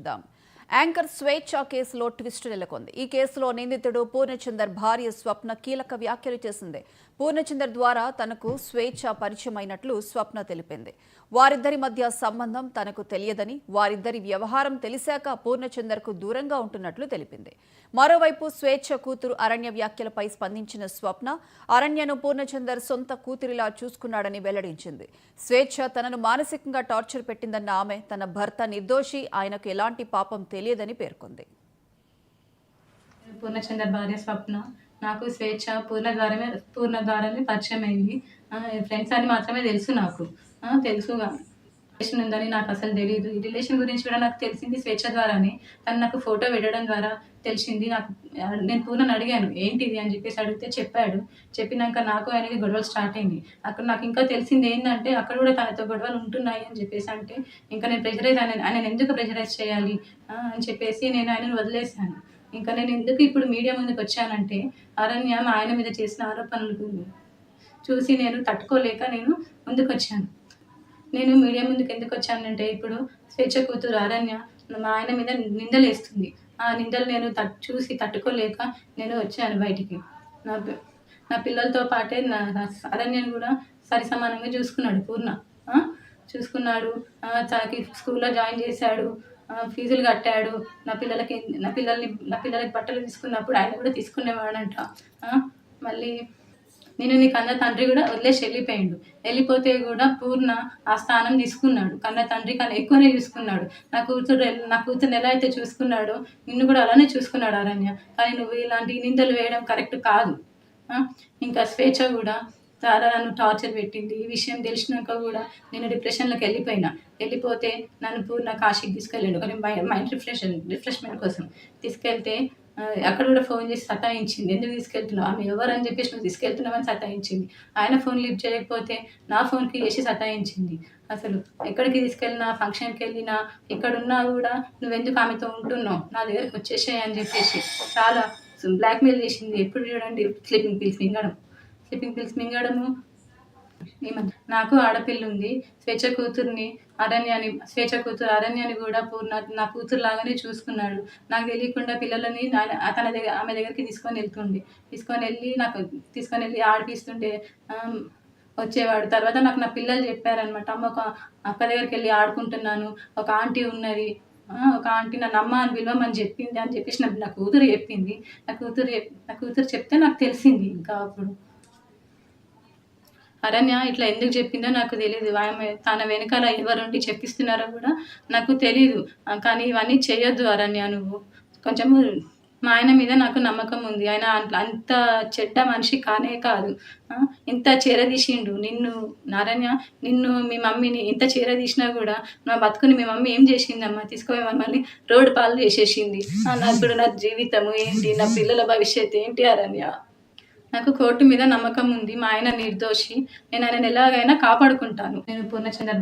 చూద్దాం. యాంకర్ స్వేచ్ఛ కేసులో ట్విస్ట్ నెలకొంది. ఈ కేసులో నిందితుడు పూర్ణచందర్ భార్య స్వప్న కీలక వ్యాఖ్యలు చేసింది. పూర్ణచందర్ ద్వారా తనకు స్వేచ్ఛ పరిచయమైనట్లు స్వప్న తెలిపింది. వారిద్దరి మధ్య సంబంధం తనకు తెలియదని, వారిద్దరి వ్యవహారం తెలిసాక పూర్ణచందర్కు దూరంగా ఉంటున్నట్లు తెలిపింది. మరోవైపు స్వేచ్ఛ కూతురు అరణ్య వ్యాఖ్యలపై స్పందించిన స్వప్న అరణ్యను పూర్ణచందర్ సొంత కూతురిలా చూసుకున్నాడని వెల్లడించింది. స్వేచ్ఛ తనను మానసికంగా టార్చర్ పెట్టిందన్న ఆమె తన భర్త నిర్దోషి, ఆయనకు ఎలాంటి పాపం తెలియదని పేర్కొంది. పూర్ణచందర్ భార్య స్వప్న నాకు స్వేచ్ఛ పూర్ణ ద్వారానే పరిచయం అయింది. ఫ్రెండ్స్ అని మాత్రమే తెలుసు. నాకు తెలుసు రిలేషన్ ఉందని నాకు అసలు తెలియదు. ఈ రిలేషన్ గురించి కూడా నాకు తెలిసింది స్వేచ్ఛ ద్వారానే. తను నాకు ఫోటో పెట్టడం ద్వారా తెలిసింది. నేను పూర్ణని అడిగాను ఏంటిది అని చెప్పేసి అడిగితే చెప్పాడు. చెప్పినాక నాకు ఆయనకి గొడవలు స్టార్ట్ అయింది. అక్కడ నాకు ఇంకా తెలిసింది ఏంటంటే అక్కడ కూడా తనతో గొడవలు ఉంటున్నాయి అని చెప్పేసి అంటే ఇంకా నేను ఆయన ఎందుకు ప్రెషరైజ్ చేయాలి అని చెప్పేసి నేను ఆయనను వదిలేశాను. ఇంకా నేను ఎందుకు ఇప్పుడు మీడియా ముందుకు వచ్చానంటే అరణ్య ఆయన మీద చేసిన ఆరోపణలు చూసి నేను తట్టుకోలేక నేను ముందుకు వచ్చాను. నేను మీడియా ముందుకు ఎందుకు వచ్చానంటే ఇప్పుడు స్వేచ్ఛ కూతురు అరణ్య మా ఆయన మీద నిందలు వేస్తుంది. ఆ నిందలు నేను చూసి తట్టుకోలేక నేను వచ్చాను బయటికి. నా పిల్లలతో పాటే అరణ్యను కూడా సరి సమానంగా చూసుకున్నాడు పూర్ణ. చూసుకున్నాడు, తనకి స్కూల్లో జాయిన్ చేశాడు, ఫీజులు కట్టాడు. నా పిల్లలకి బట్టలు తీసుకున్నప్పుడు ఆయన కూడా తీసుకునేవాడంట. మళ్ళీ నేను నీ కన్న తండ్రి కూడా వదిలేసి వెళ్ళిపోయాడు. వెళ్ళిపోతే కూడా పూర్ణ ఆ స్థానం తీసుకున్నాడు. కన్న తండ్రి కన్నా ఎక్కువనే చూసుకున్నాడు. నా కూతురుని ఎలా అయితే చూసుకున్నాడో నిన్ను కూడా అలానే చూసుకున్నాడు అరణ్య. కానీ నువ్వు ఇలాంటి నిందలు వేయడం కరెక్ట్ కాదు. ఇంకా స్వేచ్ఛ కూడా చాలా నన్ను టార్చర్ పెట్టింది. ఈ విషయం తెలిసినాక కూడా నేను డిప్రెషన్లోకి వెళ్ళిపోతే నన్ను పూర్ణ కాశీకి తీసుకెళ్ళాడు. కానీ మైండ్ రిఫ్రెష్మెంట్ కోసం తీసుకెళ్తే అక్కడ కూడా ఫోన్ చేసి సతాయించింది. ఎందుకు తీసుకెళ్తున్నావు, ఆమె ఎవరు అని చెప్పేసి నువ్వు తీసుకెళ్తున్నావని సతాయించింది. ఆయన ఫోన్ లిఫ్ట్ చేయకపోతే నా ఫోన్కి చేసి సతాయించింది. అసలు ఎక్కడికి తీసుకెళ్ళినా, ఫంక్షన్కి వెళ్ళినా, ఎక్కడున్నా కూడా నువ్వెందుకు ఆమెతో ఉంటున్నావు, నా దగ్గరకు వచ్చేసాయి అని చెప్పేసి చాలా బ్లాక్మెయిల్ చేసింది. ఎప్పుడు చూడండి స్లీపింగ్ పిల్స్ మింగడము. నాకు ఆడపిల్ల ఉంది. స్వేచ్ఛ కూతురు అరణ్యాన్ని కూడా పూర్ణ నా కూతురు లాగానే చూసుకున్నాడు. నాకు తెలియకుండా పిల్లలని ఆమె దగ్గరికి తీసుకొని వెళ్ళి ఆడిపిస్తుంటే వచ్చేవాడు. తర్వాత నాకు నా పిల్లలు చెప్పారనమాట, అమ్మ ఒక అక్క దగ్గరికి వెళ్ళి ఆడుకుంటున్నాను, ఒక ఆంటీ ఉన్నది, ఒక ఆంటీ నన్ను అమ్మ అని పిలవమని చెప్పింది అని చెప్పేసి నా కూతురు చెప్పింది. నా కూతురు చెప్తే నాకు తెలిసింది. ఇంకా అప్పుడు అరణ్య ఇట్లా ఎందుకు చెప్పిందో నాకు తెలియదు. ఆమె తన వెనకాల ఎవరుండి చెప్పిస్తున్నారో కూడా నాకు తెలీదు. కానీ ఇవన్నీ చేయొద్దు అరణ్య, నువ్వు కొంచెము మా ఆయన మీద నాకు నమ్మకం ఉంది. ఆయన అంత చెడ్డ మనిషి కానే కాదు. ఇంత చీరదీసిండు అరణ్య, నిన్ను మీ మమ్మీని ఇంత చీరదీసినా కూడా నా బతుకుని మీ మమ్మీ ఏం చేసిందమ్మా, తీసుకొని మమ్మల్ని రోడ్డు పాలు చేసేసింది. ఇప్పుడు నా జీవితము ఏంటి, నా పిల్లల భవిష్యత్తు ఏంటి అరణ్య? నాకు కోర్టు మీద నమ్మకం ఉంది. మా ఆయన నిర్దోషి. నేను ఆయనను ఎలాగైనా కాపాడుకుంటాను. నేను పూర్ణచందర్